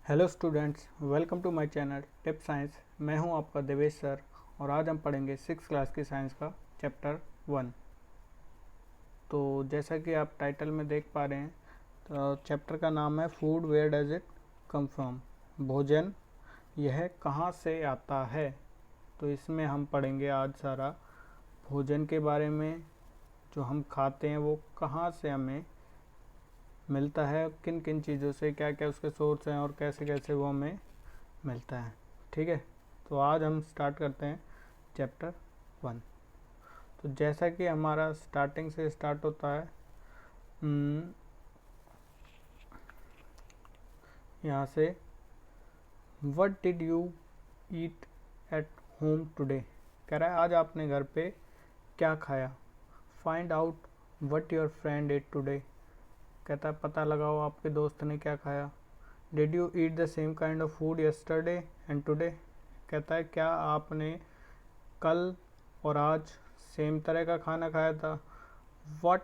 Hello students, welcome to my channel tip science. मैं हूं आपका देवेश सर और आज हम पढ़ेंगे 6th क्लास की साइंस का चैप्टर 1। तो जैसा कि आप टाइटल में देख पा रहे हैं, तो चैप्टर का नाम है food, where does it come from. भोजन यह कहाँ से आता है। तो इसमें हम पढ़ेंगे आज सारा भोजन के बारे में। जो हम खाते हैं वो कहाँ से हमें मिलता है, किन किन चीज़ों से, क्या क्या उसके सोर्स हैं और कैसे कैसे वो हमें मिलता है। ठीक है, तो आज हम स्टार्ट करते हैं चैप्टर 1। तो जैसा कि हमारा स्टार्टिंग से स्टार्ट होता है, यहाँ से what did you eat at home today. कह रहा है आज आपने घर पे क्या खाया। Find out what your friend at today. कहता है पता लगाओ आपके दोस्त ने क्या खाया। Did you eat the same kind of food yesterday and today. कहता है क्या आपने कल और आज सेम तरह का खाना खाया था। What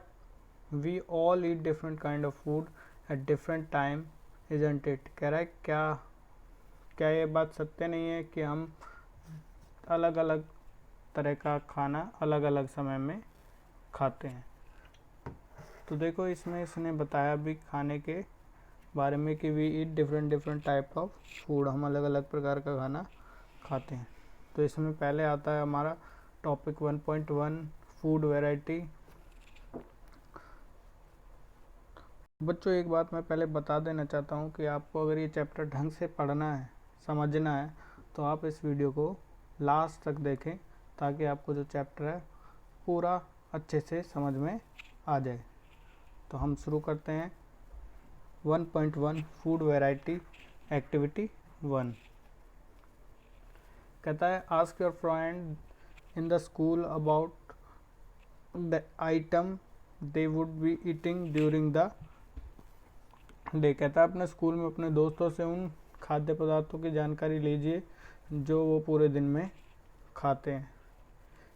we all eat different kind of food at different time isn't it. कह रहा है क्या क्या ये बात सत्य नहीं है कि हम अलग अलग तरह का खाना अलग अलग समय में खाते हैं। तो देखो इसमें इसने बताया भी खाने के बारे में कि we eat different different type of food, हम अलग अलग प्रकार का खाना खाते हैं। तो इसमें पहले आता है हमारा टॉपिक 1.1 फूड वैरायटी। बच्चों एक बात मैं पहले बता देना चाहता हूँ कि आपको अगर ये चैप्टर ढंग से पढ़ना है, समझना है, तो आप इस वीडियो को लास्ट तक देखें ताकि आपको जो चैप्टर है पूरा अच्छे से समझ में आ जाए। तो हम शुरू करते हैं 1.1 फूड वैरायटी एक्टिविटी 1। कहता है ask your friend in the school about the item they would be eating during the day. कहता है अपने स्कूल में अपने दोस्तों से उन खाद्य पदार्थों की जानकारी लीजिए जो वो पूरे दिन में खाते हैं।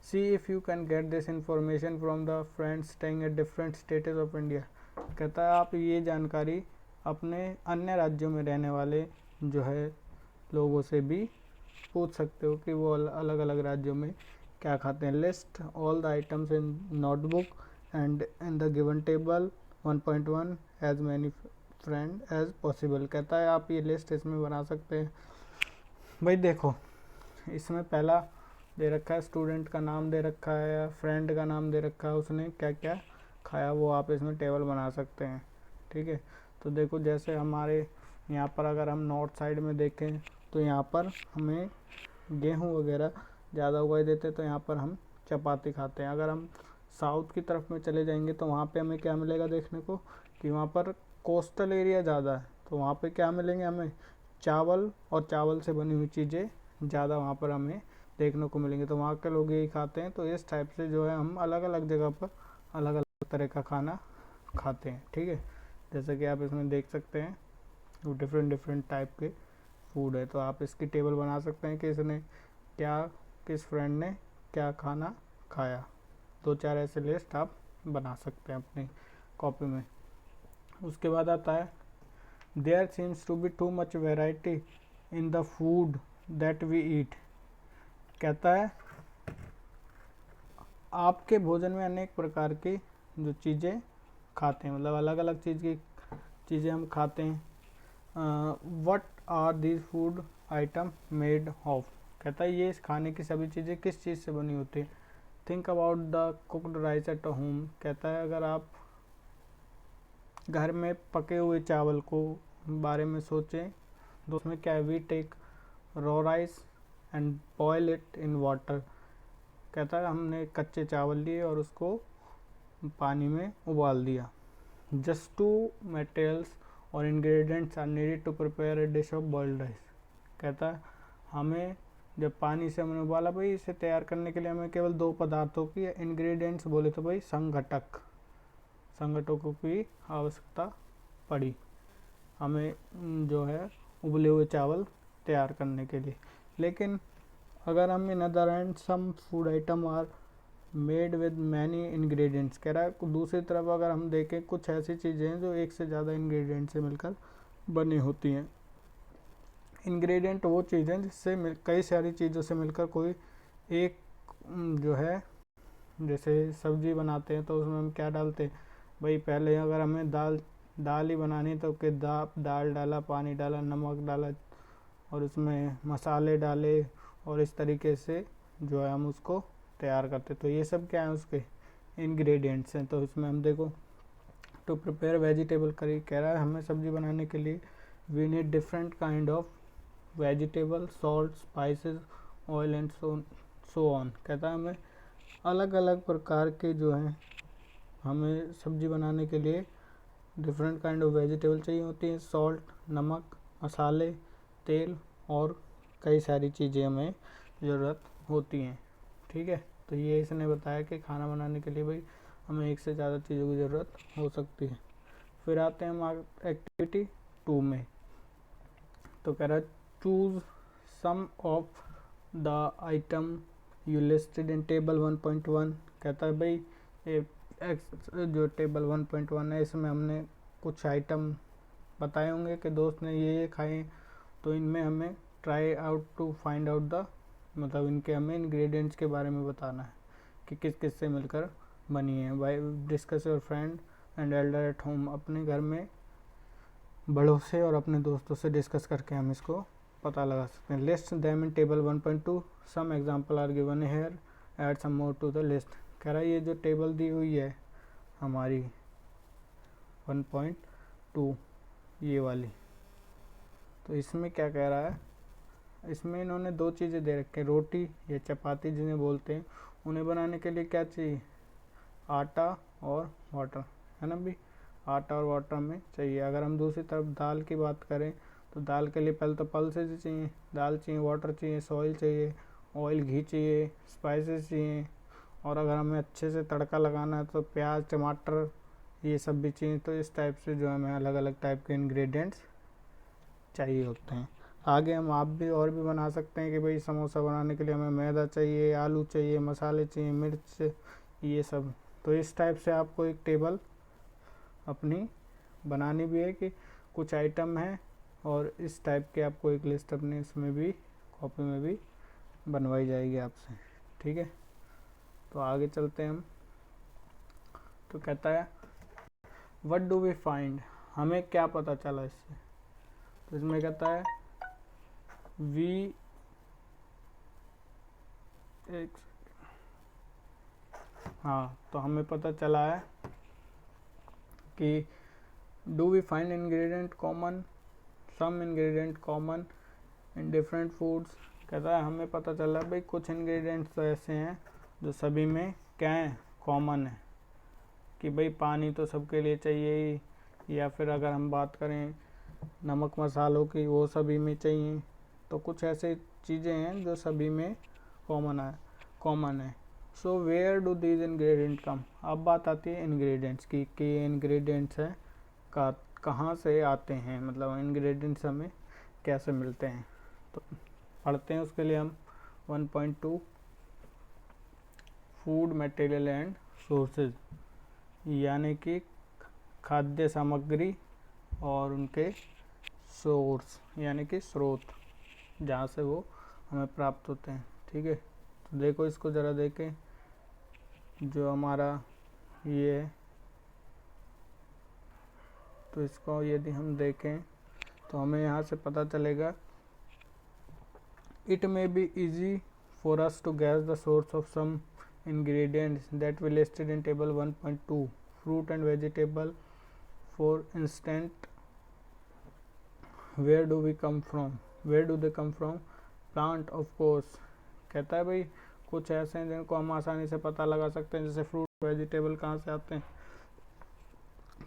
सी if you can get this information from the friends staying at different states of India. कहता है आप ये जानकारी अपने अन्य राज्यों में रहने वाले जो है लोगों से भी पूछ सकते हो कि वो अलग अलग राज्यों में क्या खाते हैं। List all the items in notebook and in the given table 1.1 as many friend as possible. कहता है आप ये लिस्ट इसमें बना सकते हैं। भाई देखो इसमें पहला दे रखा है, स्टूडेंट का नाम दे रखा है या फ्रेंड का नाम दे रखा है, उसने क्या क्या खाया वो आप इसमें टेबल बना सकते हैं। ठीक है, तो देखो जैसे हमारे यहाँ पर अगर हम नॉर्थ साइड में देखें तो यहाँ पर हमें गेहूँ वगैरह ज़्यादा उगाई देते हैं, तो यहाँ पर हम चपाती खाते हैं। अगर हम साउथ की तरफ में चले जाएंगे तो वहाँ पे हमें क्या मिलेगा देखने को कि वहाँ पर कोस्टल एरिया ज़्यादा है, तो वहाँ पे क्या मिलेंगे हमें चावल और चावल से बनी हुई चीज़ें ज़्यादा वहाँ पर हमें देखने को मिलेंगे, तो वहाँ के लोग यही खाते हैं। तो इस टाइप से जो है हम अलग अलग जगह पर अलग अलग तरह का खाना खाते हैं। ठीक है, जैसा कि आप इसमें देख सकते हैं वो डिफरेंट डिफरेंट टाइप के फूड है। तो आप इसकी टेबल बना सकते हैं कि इसने क्या, किस फ्रेंड ने क्या खाना खाया। दो चार ऐसे लिस्ट आप बना सकते हैं अपनी कॉपी में। उसके बाद आता है there seems to be too much variety in the food that we eat. कहता है आपके भोजन में अनेक प्रकार की जो चीज़ें खाते हैं, मतलब अलग अलग चीज़ की चीज़ें हम खाते हैं। What are these food item made of. कहता है ये खाने की सभी चीज़ें किस चीज़ से बनी होती है। Think about the cooked rice at home. कहता है अगर आप घर में पके हुए चावल को बारे में सोचें तो उसमें क्या है, we take raw rice and boil it in water. कहता है हमने कच्चे चावल लिए और उसको पानी में उबाल दिया। जस्ट टू मटेरियल्स और ingredients are needed to prepare a dish of boiled rice. कहता है हमें जब पानी से हमने उबाला भाई इसे तैयार करने के लिए हमें केवल दो पदार्थों की इंग्रेडिएंट्स बोले तो भाई संघटकों की आवश्यकता पड़ी हमें जो है उबले हुए चावल तैयार करने के लिए। लेकिन अगर हम in other and some food item are made with many ingredients. कह रहा है दूसरी तरफ अगर हम देखें कुछ ऐसी चीज़ें हैं जो एक से ज़्यादा इंग्रेडिएंट से मिलकर बनी होती हैं। इंग्रेडिएंट वो चीज़ है जिससे कई सारी चीज़ों से मिलकर कोई एक जो है, जैसे सब्जी बनाते हैं तो उसमें हम क्या डालते हैं भाई, पहले अगर हमें दाल ही बनानी है तो दाल डाला, पानी डाला, नमक डाला और उसमें मसाले डाले और इस तरीके से जो है हम उसको तैयार करते। तो ये सब क्या है, उसके इंग्रेडिएंट्स हैं। तो इसमें हम देखो, टू प्रिपेयर वेजिटेबल करी, कह रहा है हमें सब्जी बनाने के लिए we need different kind of vegetable, salt, spices, oil and so on. कहता है हमें अलग अलग प्रकार के जो हैं, हमें सब्जी बनाने के लिए डिफरेंट काइंड ऑफ वेजिटेबल चाहिए होती हैं, सॉल्ट, नमक, मसाले, तेल और कई सारी चीज़ें हमें ज़रूरत होती हैं। ठीक है, तो ये इसने बताया कि खाना बनाने के लिए भाई हमें एक से ज़्यादा चीज़ों की ज़रूरत हो सकती है। फिर आते हैं हम एक्टिविटी 2 में। तो कह रहा है choose some of the item you listed in table 1.1। कहता है भाई जो टेबल 1.1 है इसमें हमने कुछ आइटम बताए होंगे कि दोस्त ने ये खाए, तो इनमें हमें try out to find out the, मतलब इनके हमें इंग्रेडिएंट्स के बारे में बताना है कि किस किस से मिलकर बनी है। By discuss your friend and elder at home, अपने घर में बड़ों से और अपने दोस्तों से डिस्कस करके हम इसको पता लगा सकते हैं। List them in table 1.2, some example are given here, add some more to the list. कह रहा है ये जो टेबल दी हुई है हमारी 1.2 ये वाली, तो इसमें क्या कह रहा है, इसमें इन्होंने दो चीज़ें दे रखी हैं, रोटी या चपाती जिन्हें बोलते हैं, उन्हें बनाने के लिए क्या चाहिए, आटा और वाटर, है ना भी, आटा और वाटर में चाहिए। अगर हम दूसरी तरफ दाल की बात करें तो दाल के लिए पहले तो पल्सेस चाहिए, दाल चाहिए, वाटर चाहिए, सॉइल चाहिए, ऑयल, घी चाहिए, स्पाइसेस चाहिए, और अगर हमें अच्छे से तड़का लगाना है तो प्याज, टमाटर, ये सब भी चाहिए। तो इस टाइप से जो हमें अलग अलग टाइप के इंग्रेडिएंट्स चाहिए होते हैं। आगे हम आप भी और भी बना सकते हैं कि भाई समोसा बनाने के लिए हमें मैदा चाहिए, आलू चाहिए, मसाले चाहिए, मिर्च, ये सब। तो इस टाइप से आपको एक टेबल अपनी बनानी भी है कि कुछ आइटम है, और इस टाइप के आपको एक लिस्ट अपनी इसमें भी कॉपी में भी बनवाई जाएगी आपसे। ठीक है, तो आगे चलते हैं हम। तो कहता है व्हाट डू वी फाइंड, हमें क्या पता चला इससे। तो इसमें कहता है वी हाँ, तो हमें पता चला है कि do we find ingredient common, some ingredient common in different foods. कहता है हमें पता चला भाई कुछ इंग्रेडिएंट्स तो ऐसे हैं जो सभी में क्या है, कॉमन है, कि भाई पानी तो सबके लिए चाहिए ही, या फिर अगर हम बात करें नमक मसालों की, वो सभी में चाहिए। तो कुछ ऐसे चीज़ें हैं जो सभी में कॉमन है। So where do these ingredient come, अब बात आती है इंग्रेडिएंट्स की कि ये इंग्रेडिएंट्स हैं कहाँ से आते हैं, मतलब इंग्रेडिएंट्स हमें कैसे मिलते हैं। तो पढ़ते हैं उसके लिए हम 1.2 फूड मटेरियल एंड सोर्सेज, यानी कि खाद्य सामग्री और उनके सोर्स यानी कि स्रोत, जहाँ से वो हमें प्राप्त होते हैं। ठीक है, तो देखो इसको ज़रा देखें, जो हमारा ये है, तो इसको यदि हम देखें तो हमें यहाँ से पता चलेगा it may be easy for us to guess the source of some ingredients that we listed in table 1.2, fruit and vegetable for instance, where do they come from, plant of course। कहता है भाई कुछ ऐसे हैं जिनको हम आसानी से पता लगा सकते हैं, जैसे फ्रूट, वेजिटेबल कहाँ से आते हैं,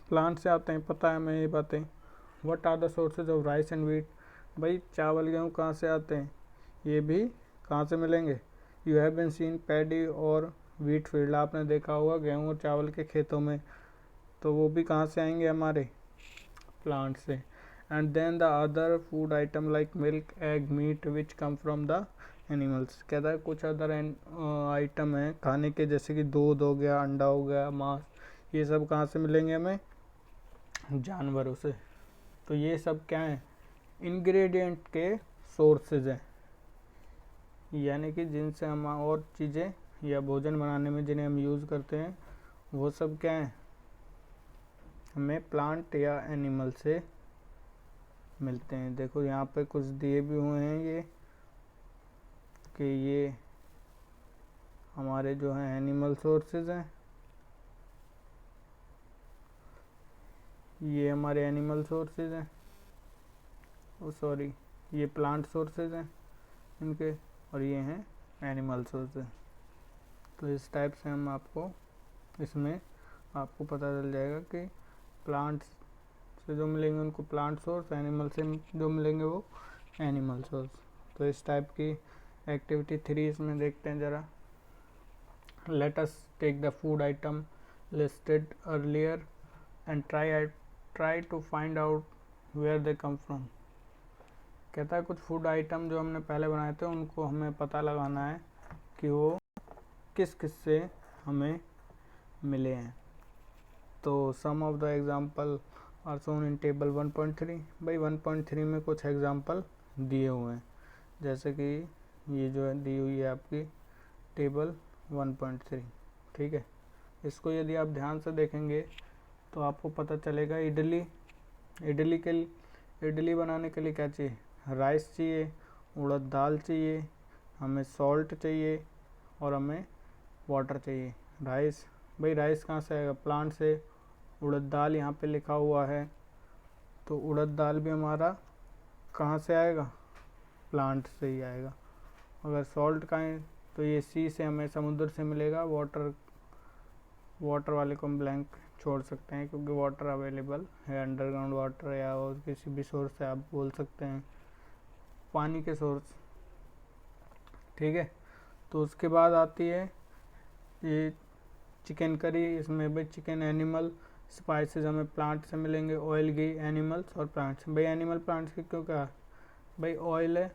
प्लांट से आते हैं, पता है हमें ये बातें। What are the sources of rice and wheat, भाई चावल गेहूँ कहाँ से आते हैं, ये भी कहाँ से मिलेंगे। You have been seen paddy और व्हीट फील्ड, आपने देखा होगा गेहूँ और चावल के खेतों में, तो वो भी कहाँ से आएंगे, हमारे प्लांट से। And then the other food item like milk, egg, meat which come from the animals. कहता है कुछ अदर आइटम हैं खाने के, जैसे कि दूध हो गया, अंडा हो गया, मांस, ये सब कहाँ से मिलेंगे हमें, जानवरों से। तो ये सब क्या है, इंग्रेडिएंट के सोर्सेज हैं, यानी कि जिनसे हम और चीज़ें या भोजन बनाने में जिन्हें हम यूज़ करते हैं वो सब क्या हैं, हमें प्लांट या एनिमल से मिलते हैं। देखो यहाँ पे कुछ दिए भी हुए हैं ये कि ये हमारे जो हैं एनिमल सोर्सेज हैं, ये हमारे एनिमल सोर्सेज हैं, ओ सॉरी ये प्लांट सोर्सेज हैं इनके, और ये हैं एनिमल सोर्सेज। तो इस टाइप से हम आपको इसमें आपको पता चल जाएगा कि प्लांट्स से जो मिलेंगे उनको प्लांट सोर्स, एनिमल से जो मिलेंगे वो एनिमल सोर्स। तो इस टाइप की एक्टिविटी 3 इसमें देखते हैं ज़रा। Let us take the food item listed earlier and try to find out where they come from. कहता है कुछ फूड आइटम जो हमने पहले बनाए थे उनको हमें पता लगाना है कि वो किस किस से हमें मिले हैं। तो some of the example are shown in table 1.3। भाई 1.3 में कुछ एग्जाम्पल दिए हुए हैं, जैसे कि ये जो है दी हुई है आपकी टेबल 1.3, ठीक है। इसको यदि आप ध्यान से देखेंगे तो आपको पता चलेगा इडली बनाने के लिए क्या चाहिए, राइस चाहिए, उड़द दाल चाहिए, हमें सॉल्ट चाहिए और हमें वाटर चाहिए। राइस, भाई राइस कहाँ से आएगा, प्लांट से। उड़द दाल यहाँ पे लिखा हुआ है, तो उड़द दाल भी हमारा कहाँ से आएगा, प्लांट से ही आएगा। अगर सॉल्ट का है तो ये सी से हमें समुद्र से मिलेगा। वाटर वाले को हम ब्लैंक छोड़ सकते हैं क्योंकि वाटर अवेलेबल है, अंडरग्राउंड वाटर या और किसी भी सोर्स से आप बोल सकते हैं, पानी के सोर्स, ठीक है। तो उसके बाद आती है ये चिकन करी। इसमें भाई चिकन एनिमल, स्पाइसेस हमें प्लांट से मिलेंगे, ऑयल घी एनिमल्स और प्लांट्स। भाई एनिमल प्लांट्स की क्यों कहा, भाई ऑयल है,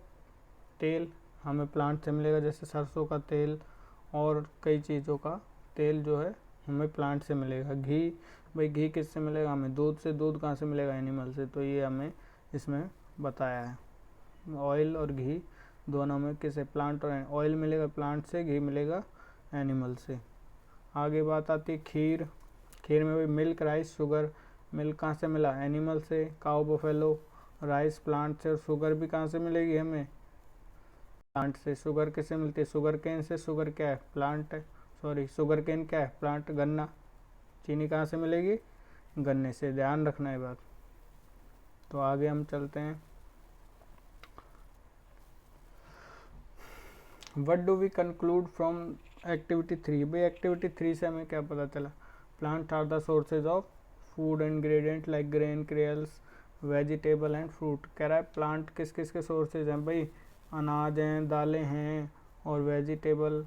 तेल हमें प्लांट से मिलेगा, जैसे सरसों का तेल और कई चीज़ों का तेल जो है हमें प्लांट से मिलेगा। घी, भाई घी किससे मिलेगा, हमें दूध से। दूध कहाँ से मिलेगा, एनिमल से। तो ये हमें इसमें बताया है। ऑयल और घी दोनों में किसे, प्लांट और ऑयल मिलेगा प्लांट से, घी मिलेगा एनिमल से। आगे बात आती है खीर। खीर में भी मिल्क, राइस, शुगर। मिल्क कहाँ से मिला, एनिमल से, काऊ बफेलो। राइस प्लांट से, और शुगर भी कहाँ से मिलेगी हमें, प्लांट से। शुगर किससे मिलती है, शुगर केन से। शुगर क्या है, प्लांट है, सॉरी शुगर केन क्या है, प्लांट। गन्ना, चीनी कहाँ से मिलेगी, गन्ने से। ध्यान रखना है बात। तो आगे हम चलते हैं। What do we conclude from activity 3। भाई एक्टिविटी 3 से हमें क्या पता चला, plant are the sources of food ingredient like grain, cereals, vegetable and fruit. कह रहा है प्लांट किस किस के सोर्सेज हैं, भाई अनाज हैं, दालें हैं और वेजिटेबल,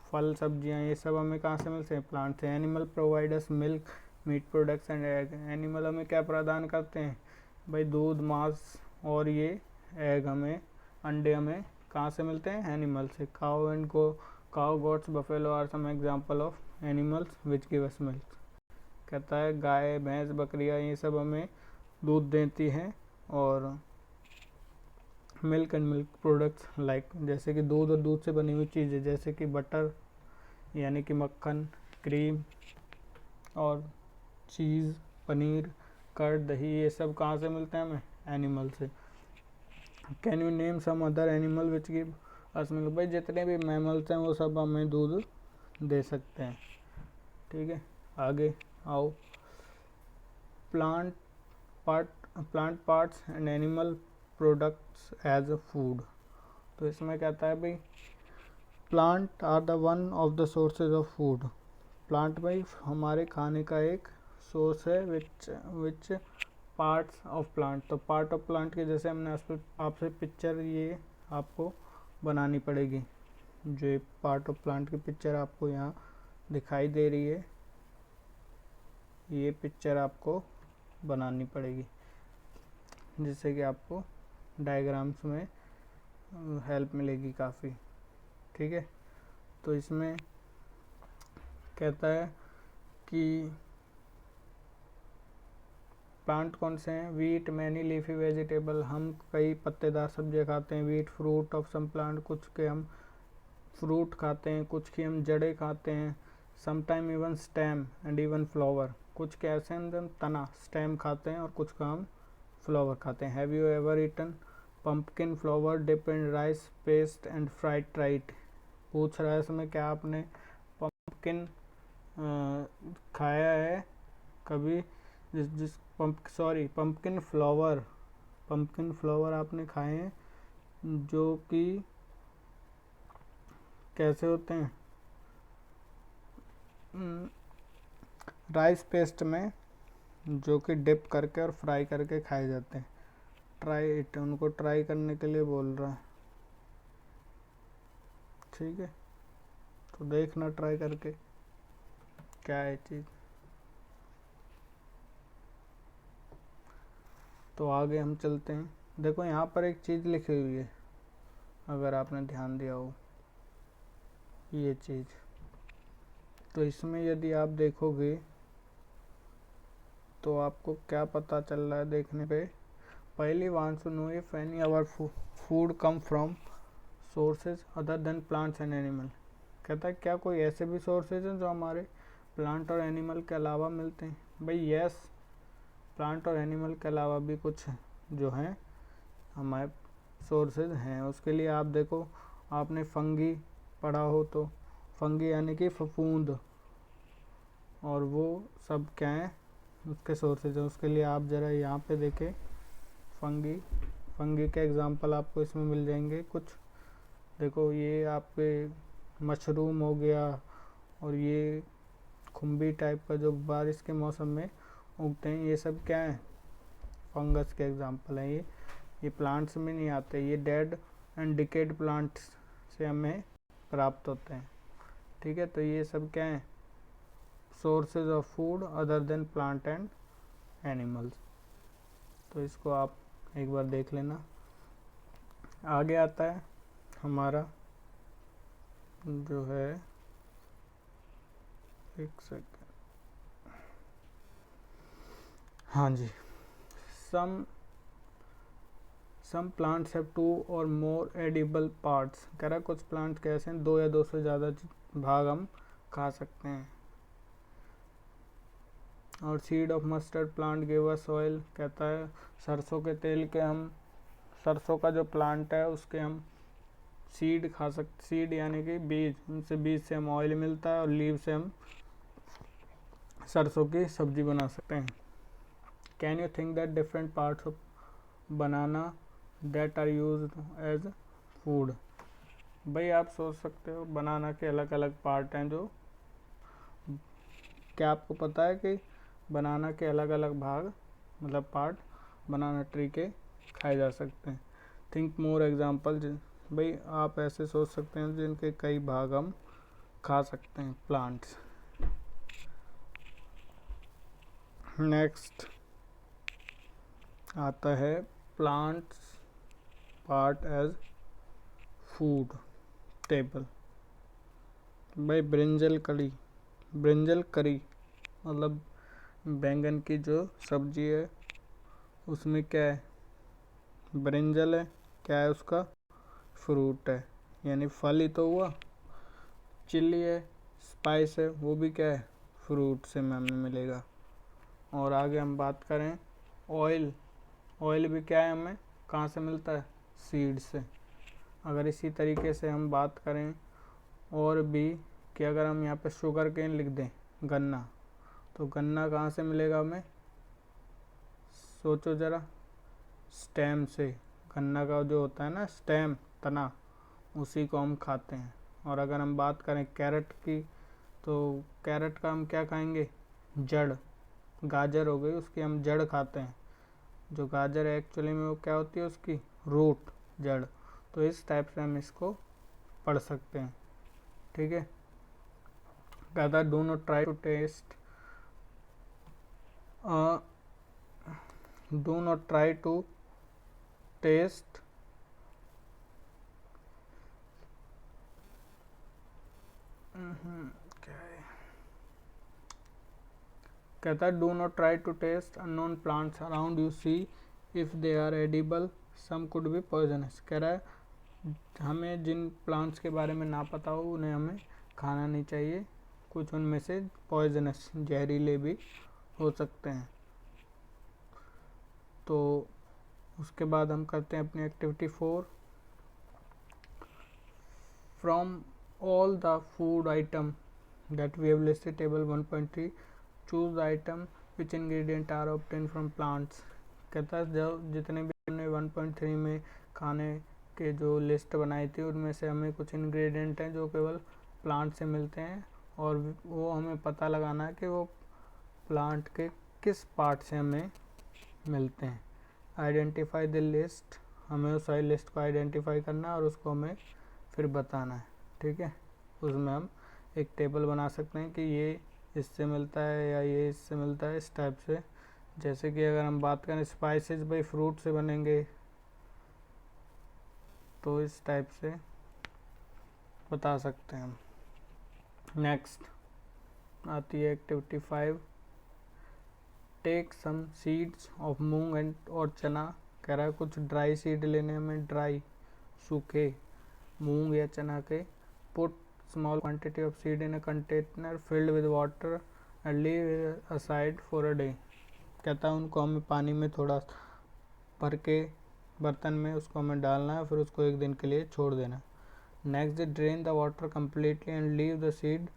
फल सब्जियां, ये सब हमें कहाँ से मिलते हैं, प्लांट से। Animal providers milk, meat products and egg. Animal हमें क्या प्रदान करते हैं, भाई दूध, मांस और ये एग हमें, अंडे हमें कहाँ से मिलते हैं, एनिमल से। Cow and cow, goats, buffalo are some example of animals which give us milk. कहता है गाय, भैंस, बकरियाँ ये सब हमें दूध देती हैं, और milk and milk products like, जैसे कि दूध और दूध से बनी हुई चीज़ें, जैसे कि बटर यानी कि मक्खन, क्रीम और चीज़, पनीर, कर्ड, दही, ये सब कहाँ से मिलते हैं हमें, एनिमल से। Can you name some other animal which give us milk. भाई जितने भी मैमल्स हैं वो सब हमें दूध दे सकते हैं, ठीक है। आगे आओ, plant plant parts and animal products as a food. तो इसमें कहता है भाई plant are the one of the sources of food. Plant भाई हमारे खाने का एक सोर्स है, विच पार्ट्स ऑफ प्लांट। तो पार्ट ऑफ प्लांट के जैसे हमने आपसे पिक्चर ये आपको बनानी पड़ेगी, जो पार्ट ऑफ प्लांट की पिक्चर आपको यहाँ दिखाई दे रही है, ये पिक्चर आपको बनानी पड़ेगी जिससे कि आपको डायग्राम्स में हेल्प मिलेगी काफ़ी, ठीक है। तो इसमें कहता है कि प्लांट कौन से हैं? वीट, मैनी लीफी वेजिटेबल, हम कई पत्तेदार सब्जियां खाते हैं। We eat fruit of some plant, कुछ के हम फ्रूट खाते हैं, कुछ की हम जड़ें खाते हैं। Sometime even stem and even flower, कुछ के ऐसे हम तना स्टेम खाते हैं और कुछ का हम फ्लावर खाते हैं। Have you ever eaten pumpkin flower dip in rice paste and fried tried? पूछ रहा है इसमें क्या आपने पम्पकिन खाया है कभी? जिस पम्पकिन फ्लावर आपने खाए हैं जो कि कैसे होते हैं? राइस पेस्ट में, जो कि डिप करके और फ्राई करके खाए जाते हैं। ट्राई इट, उनको ट्राई करने के लिए बोल रहा है। ठीक है, तो देखना ट्राई करके क्या है चीज़। तो आगे हम चलते हैं। देखो यहाँ पर एक चीज़ लिखी हुई है, अगर आपने ध्यान दिया हो, ये चीज़। तो इसमें यदि आप देखोगे तो आपको क्या पता चल रहा है देखने पे? पहली wants to know if any our food come from sources other than plants and animal. कहता है क्या कोई ऐसे भी सोर्सेज हैं जो हमारे प्लांट और एनिमल के अलावा मिलते हैं? भाई यस, प्लांट और एनिमल के अलावा भी कुछ जो हैं हमारे सोर्सेज हैं। उसके लिए आप देखो, आपने फंगी पढ़ा हो तो फंगी यानी कि फफूंद, और वो सब क्या हैं उसके सोर्सेज हैं। उसके लिए आप ज़रा यहाँ पे देखें, फंगी के एग्जांपल आपको इसमें मिल जाएंगे कुछ। देखो ये आपके मशरूम हो गया, और ये खुम्बी टाइप का जो बारिश के मौसम में उगते हैं, ये सब क्या है? फंगस के एग्जांपल हैं। ये प्लांट्स में नहीं आते, ये डेड एंड डिकेड प्लांट्स से हमें प्राप्त होते हैं। ठीक है, तो ये सब क्या है? Sources of food other than plant and animals. तो इसको आप एक बार देख लेना। आगे आता है हमारा जो है, एक सेकेंड, हाँ जी, सम प्लांट्स हैव 2 और मोर एडिबल पार्ट्स। कह रहा है कुछ प्लांट्स कैसे हैं 2 या 2 से ज़्यादा भाग हम खा सकते हैं। और seed of mustard plant give us oil, कहता है सरसों के तेल के हम, सरसों का जो प्लांट है उसके हम सीड खा सकते। सीड यानी कि बीज, उनसे बीज से हम ऑयल मिलता है, और लीव से हम सरसों की सब्जी बना सकते हैं। Can you think that different parts of banana that are used as food? भाई आप सोच सकते हो बनाना के अलग अलग पार्ट हैं जो, क्या आपको पता है कि बनाना के अलग अलग भाग, मतलब पार्ट बनाना ट्री के खाए जा सकते हैं? थिंक मोर एग्जाम्पल, भाई आप ऐसे सोच सकते हैं जिनके कई भाग हम खा सकते हैं प्लांट्स। नेक्स्ट आता है plants part as food table. भाई ब्रिंजल करी मतलब बैंगन की जो सब्जी है उसमें क्या है? ब्रिंजल है, क्या है उसका? फ्रूट है, यानी फल ही तो हुआ। चिल्ली है, स्पाइस है, वो भी क्या है? फ्रूट से हमें मिलेगा। और आगे हम बात करें ऑयल भी क्या है, हमें कहाँ से मिलता है? सीड से। अगर इसी तरीके से हम बात करें और भी, कि अगर हम यहाँ पे शुगर केन लिख दें, गन्ना, तो गन्ना कहाँ से मिलेगा हमें? सोचो ज़रा, स्टेम से। गन्ना का जो होता है ना स्टेम, तना, उसी को हम खाते हैं। और अगर हम बात करें कैरेट की, तो कैरेट का हम क्या खाएंगे? जड़। गाजर हो गई, उसकी हम जड़ खाते हैं। जो गाजर है एक्चुअली में वो क्या होती है? उसकी रूट, जड़। तो इस टाइप से हम इसको पढ़ सकते हैं। ठीक है, कहता do not try to taste, do not try to taste क्या है, कहता है do not try to taste unknown plants around you, see if they are edible, some could be poisonous. कह रहा है हमें जिन प्लांट्स के बारे में ना पता हो उन्हें हमें खाना नहीं चाहिए, कुछ उनमें से पॉइजनस जहरीले भी हो सकते हैं। तो उसके बाद हम करते हैं अपनी activity 4। From all the food item that we have listed table 1.3 choose the item which ingredient are obtain from plants. कहता है जो जितने भी हमने 1.3 में खाने के जो लिस्ट बनाई थी उनमें से हमें कुछ इंग्रेडिएंट हैं जो केवल प्लांट से मिलते हैं और वो हमें पता लगाना है कि वो प्लांट के किस पार्ट से हमें मिलते हैं। आइडेंटिफाई द लिस्ट, हमें उस लिस्ट को आइडेंटिफाई करना है और उसको हमें फिर बताना है। ठीक है, उसमें हम एक टेबल बना सकते हैं कि ये इससे मिलता है या ये इससे मिलता है, इस टाइप से। जैसे कि अगर हम बात करें स्पाइसेस भाई फ्रूट से बनेंगे, तो इस टाइप से बता सकते हैं हम। नेक्स्ट आती है activity 5। Take some seeds of moong and और चना। कह रहा है कुछ ड्राई सीड लेने हमें, ड्राई सूखे मूंग या चना के। Put small quantity of seed in a container filled with water and leave aside for a day. कहता है उनको हमें पानी में थोड़ा भर के बर्तन में उसको हमें डालना है, फिर उसको एक दिन के लिए छोड़ देना। Next day drain the water completely and leave the seed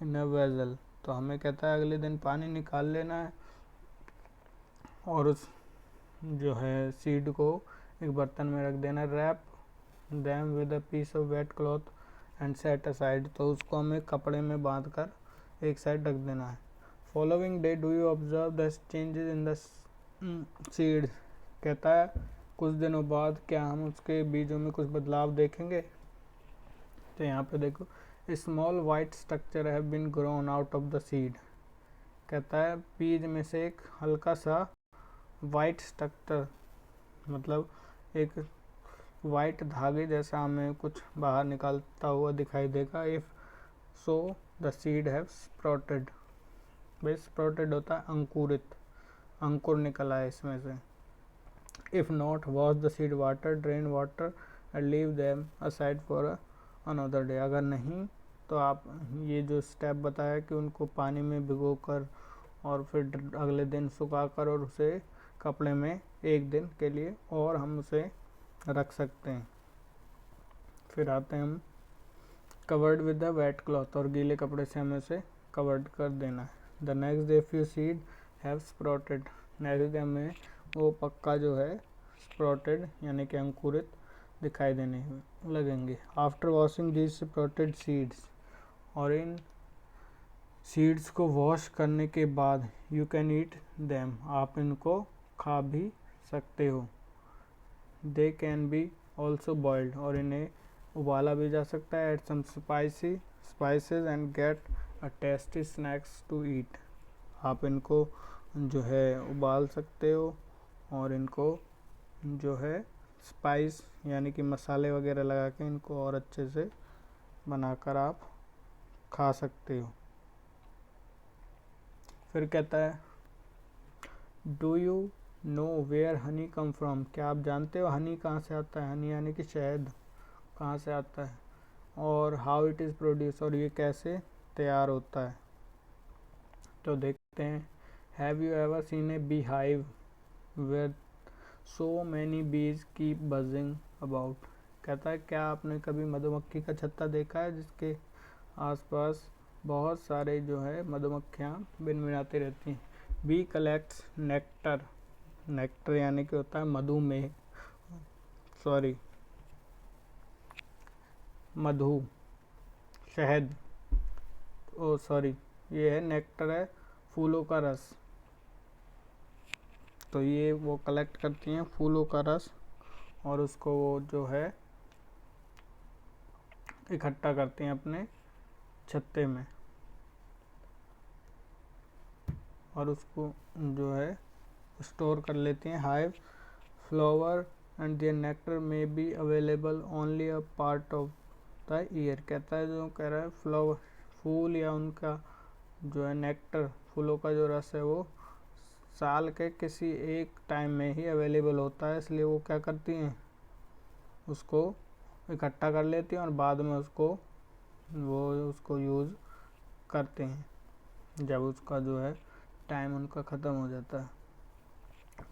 in a vessel. तो हमें कहता है अगले दिन पानी निकाल लेना है और उस जो है सीड को एक बर्तन में रख देना। Wrap them with a piece of wet cloth and set aside. तो उसको हमें कपड़े में बांध कर एक साइड रख देना है। Following day do you observe the changes in the seed. कहता है कुछ दिनों बाद क्या हम उसके बीजों में कुछ बदलाव देखेंगे। तो यहाँ पे देखो small white structure have been grown out of the seed. कहता है बीज में से एक हल्का सा वाइट स्ट्रक्चर, मतलब एक वाइट धागे जैसा हमें कुछ बाहर निकलता हुआ दिखाई देगा। If so the seed have sprouted. भाई स्प्राउटेड होता है अंकुरित, अंकुर निकला है इसमें से। If not wash the seed water, drain water and leave them aside for another day. अगर नहीं तो आप ये जो स्टेप बताया कि उनको पानी में भिगोकर और फिर अगले दिन सुखाकर और उसे कपड़े में एक दिन के लिए और हम उसे रख सकते हैं। फिर आते हैं हम covered with the wet cloth, और गीले कपड़े से हमें उसे कवर्ड कर देना है। The next day few seed have sprouted. Next day हमें वो पक्का जो है स्प्राउटेड यानी कि अंकुरित दिखाई देने लगेंगे। After washing these sprouted seeds, और इन सीड्स को वॉश करने के बाद यू कैन ईट देम, आप इनको खा भी सकते हो। They can be also boiled, और इन्हें उबाला भी जा सकता है। Add some spices and get a tasty snacks to eat. आप इनको जो है उबाल सकते हो और इनको जो है स्पाइस यानी कि मसाले वगैरह लगा के इनको और अच्छे से बनाकर आप खा सकते हो। फिर कहता है do you know where honey come from. क्या आप जानते हो हनी कहाँ से आता है। हनी यानी कि शहद कहाँ से आता है। और हाउ इट इज़ प्रोड्यूस, और ये कैसे तैयार होता है। तो देखते हैं। Have you ever seen a bee hive where so many bees keep buzzing about. कहता है क्या आपने कभी मधुमक्खी का छत्ता देखा है जिसके आसपास बहुत सारे जो है मधुमक्खियाँ भिनभिनाती रहती हैं। बी कलेक्ट्स नेक्टर, नेक्टर यानी कि होता है मधु में मधु शहद, ये है नेक्टर है फूलों का रस। तो ये वो कलेक्ट करती हैं फूलों का रस और उसको वो जो है इकट्ठा करती हैं अपने छत्ते में और उसको जो है स्टोर कर लेती हैं। Hive flower and their nectar may be available only a part of the year. कहता है जो कह रहा है फ्लावर फूल या उनका जो है नेक्टर फूलों का जो रस है वो साल के किसी एक टाइम में ही अवेलेबल होता है, इसलिए वो क्या करती हैं, उसको इकट्ठा कर लेती हैं और बाद में उसको यूज़ करते हैं जब उसका जो है टाइम उनका ख़त्म हो जाता है।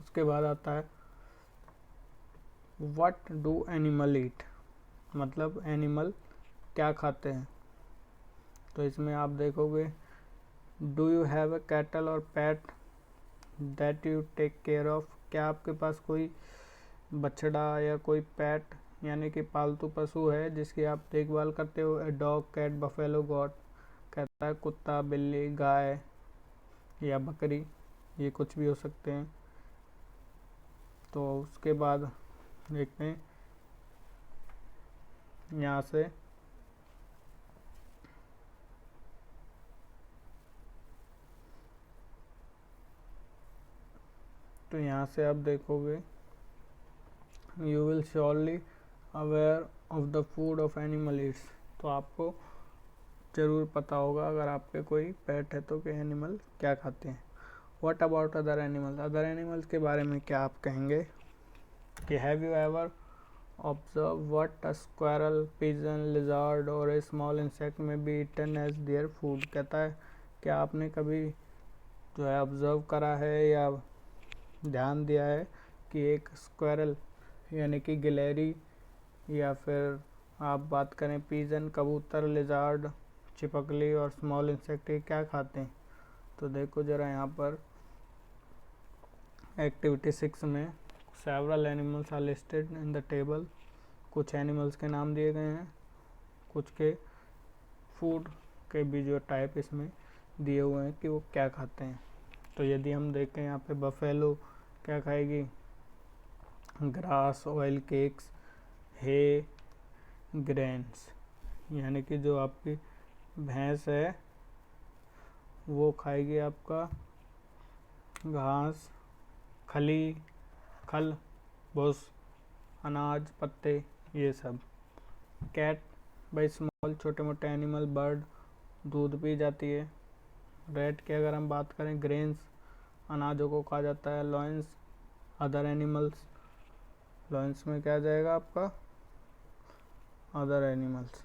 उसके बाद आता है व्हाट डू एनिमल ईट, मतलब एनिमल क्या खाते हैं। तो इसमें आप देखोगे do you have a cattle or pet that you take care of, क्या आपके पास कोई बछड़ा या कोई पैट यानी कि पालतू पशु है जिसकी आप देखभाल करते हो। A dog, cat, buffalo, goat, कहता है कुत्ता, बिल्ली, गाय या बकरी, ये कुछ भी हो सकते हैं। तो उसके बाद देखते हैं यहाँ से तो यहाँ से आप देखोगे you will surely aware of the food of animal Yeats, तो आपको ज़रूर पता होगा अगर आपके कोई पेट है तो कि एनिमल क्या खाते हैं। What about other animals, other animals के बारे में क्या आप कहेंगे कि have you ever observe what a squirrel, pigeon, lizard और a small insect may be eaten as their food, कहता है क्या आपने कभी जो है ऑब्जर्व करा है या ध्यान दिया है कि एक स्क्वायरल यानी कि गिलहरी या फिर आप बात करें पिजन, कबूतर, लिजार्ड, चिपकली और स्मॉल इंसेक्ट, ये क्या खाते हैं। तो देखो ज़रा यहाँ पर एक्टिविटी 6 में several animals are listed in the table, कुछ एनिमल्स के नाम दिए गए हैं, कुछ के फूड के भी जो टाइप इसमें दिए हुए हैं कि वो क्या खाते हैं। तो यदि हम देखें यहाँ पे बफेलो क्या खाएगी, ग्रास, ऑयल केक्स, हे, ग्रेन्स, यानी कि जो आपकी भैंस है वो खाएगी आपका घास, खल, भूस, अनाज, पत्ते, ये सब। कैट भाई स्मॉल छोटे मोटे एनिमल, बर्ड दूध पी जाती है। रैट की अगर हम बात करें ग्रेन्स अनाजों को खा जाता है। लॉयंस अदर एनिमल्स, लॉयंस में क्या जाएगा आपका अदर एनिमल्स।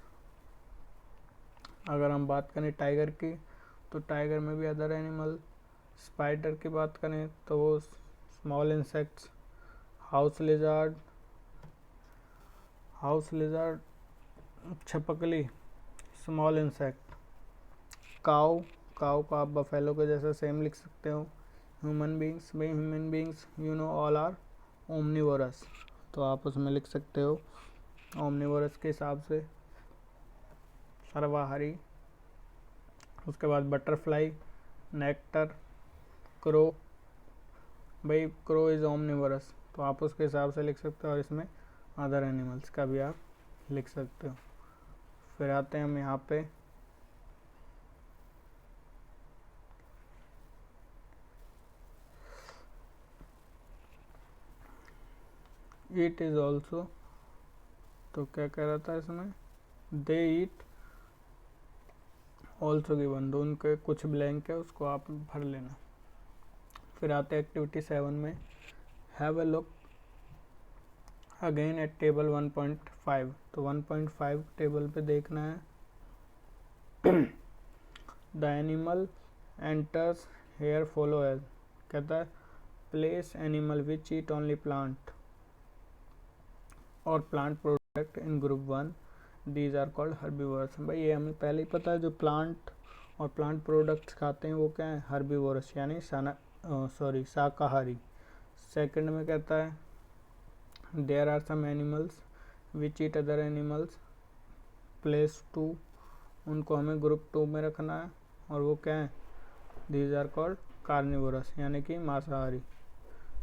अगर हम बात करें टाइगर की तो टाइगर में भी अदर एनिमल। स्पाइडर की बात करें तो वो स्मॉल इंसेक्ट्स। हाउस लिजर्ड छपकली, स्मॉल इंसेक्ट। काऊ को आप बफेलो के जैसा सेम लिख सकते हो। Human beings you know all are omnivorous, तो आप उसमें लिख सकते हो ओमनिवोरस के हिसाब से सर्वाहारी। उसके बाद बटरफ्लाई, नेक्टर, क्रो, भाई क्रो इज़ ओमनिवोरस, तो आप उसके हिसाब से लिख सकते हो और इसमें अदर एनिमल्स का भी आप लिख सकते हो। फिर आते हैं हम यहाँ पे ईट इज़ ऑल्सो, तो क्या कह रहा था इसमें दे ईट ऑल्सो गिवन, तो उनके कुछ ब्लैंक है उसको आप भर लेना। फिर आते हैं एक्टिविटी 7 में have a look again at table 1.5, तो 1.5 टेबल पे देखना है। The animal enters here follow as, कहता है place animal which eat only plant or plant product in group 1, these are called herbivorous. भाई ये हमें पहले ही पता है जो प्लांट और प्लांट प्रोडक्ट्स खाते हैं वो क्या है हर्बीवोरस यानी शाकाहारी। सेकंड में कहता है there are some animals which eat other animals, place 2, उनको हमें ग्रुप 2 में रखना है और वो क्या है दीज आर कॉल्ड कार्निवोरस यानी कि मांसाहारी।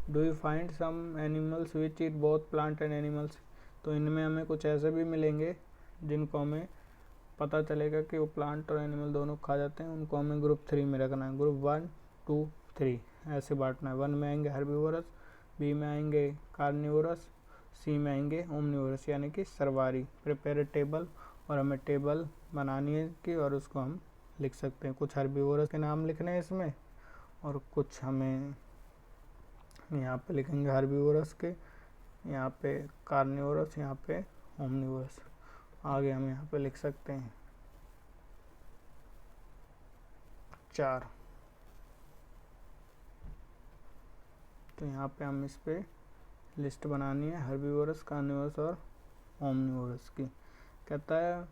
Do you find some animals which eat both plant and animals, तो इनमें हमें कुछ ऐसे भी मिलेंगे जिनको हमें पता चलेगा कि वो प्लांट और एनिमल दोनों खा जाते हैं, उनको हमें ग्रुप 3 में रखना है। ग्रुप 1, 2, 3 ऐसे बांटना है। 1 में आएंगे हर्बीवोरस, बी में आएंगे कार्निवोरस, सी में आएंगे ओमनिवोरस यानी कि सर्वाहारी। प्रिपेयर टेबल, और हमें टेबल बनानी है कि और उसको हम लिख सकते हैं। कुछ हर्बीवोरस के नाम लिखने हैं इसमें और कुछ हमें यहाँ पे लिखेंगे हर्बीवोरस के, यहाँ पे कार्निवोरस, यहाँ पे ओमनिवोरस। आगे हम यहाँ पे लिख सकते हैं 4। तो यहाँ पे हम इस पे लिस्ट बनानी है हर्बीवोरस, कार्निवोरस और ओमनिवोरस की। कहता है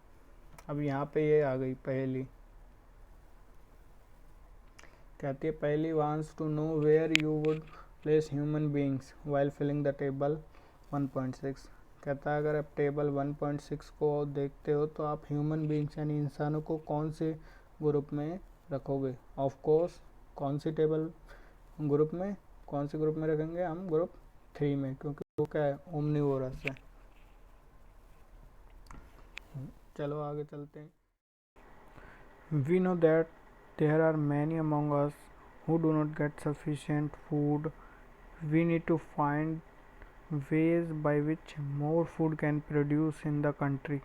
अब यहाँ पे ये आ गई पहली, कहती है पहली wants to know where you would place human beings while filling the table 1.6। कहता है अगर आप टेबल 1.6 को देखते हो तो आप ह्यूमन बीइंग्स यानी इंसानों को कौन से ग्रुप में रखोगे। ऑफ कोर्स कौन सी टेबल ग्रुप में, कौन से ग्रुप में रखेंगे हम, ग्रुप 3 में, क्योंकि वो क्या है, ओमनिवोरस है। चलो आगे चलते हैं। We know that there are many among us who do not get sufficient food. We need to find ways by which more food can produce in the country.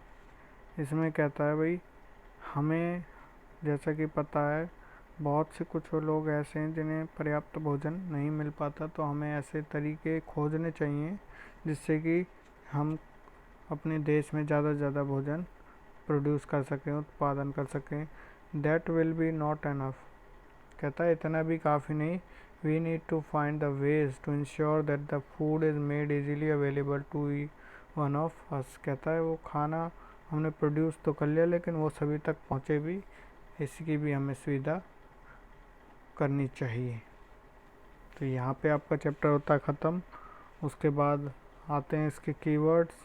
इसमें कहता है भाई हमें जैसा कि पता है बहुत से कुछ लोग ऐसे हैं जिन्हें पर्याप्त भोजन नहीं मिल पाता, तो हमें ऐसे तरीके खोजने चाहिए जिससे कि हम अपने देश में ज़्यादा से ज़्यादा भोजन प्रोड्यूस कर सकें, उत्पादन कर सकें। That will be not enough. कहता है इतना भी काफ़ी नहीं। We need to find the ways to ensure that the food is made easily available to one of us. कहता है वो खाना हमने प्रोड्यूस तो कर लिया लेकिन वो सभी तक पहुँचे भी, इसकी भी हमें सुविधा करनी चाहिए। तो यहाँ पे आपका चैप्टर होता है ख़त्म। उसके बाद आते हैं इसके कीवर्ड्स,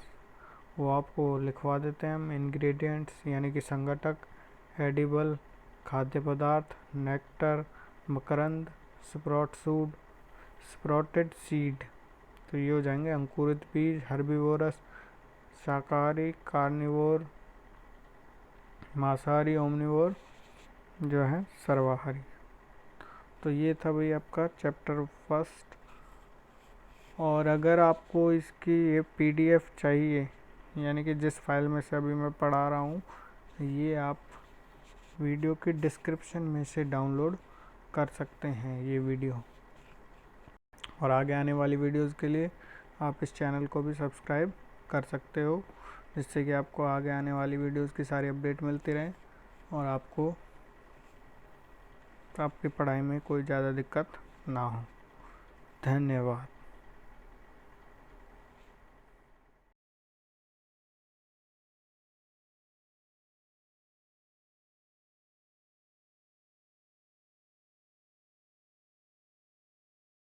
वो आपको लिखवा देते हैं हम। इंग्रेडिएंट्स यानी कि संघटक, एडिबल खाद्य पदार्थ, नेक्टर मकरंद, स्प्राउटेड सीड, तो ये हो जाएंगे अंकुरित बीज। हर्बीवोरस शाकाहारी, कार्निवोर मांसाहारी, ओमनिवोर जो है सर्वाहारी। तो ये था भाई आपका चैप्टर फर्स्ट। और अगर आपको इसकी ये PDF चाहिए, यानी कि जिस फाइल में से अभी मैं पढ़ा रहा हूँ, ये आप वीडियो की डिस्क्रिप्शन में से डाउनलोड कर सकते हैं ये वीडियो। और आगे आने वाली वीडियोस के लिए आप इस चैनल को भी सब्सक्राइब कर सकते हो, जिससे कि आपको आगे आने वाली वीडियोस की सारी अपडेट मिलती रहे और आपको आपकी पढ़ाई में कोई ज़्यादा दिक्कत ना हो। धन्यवाद।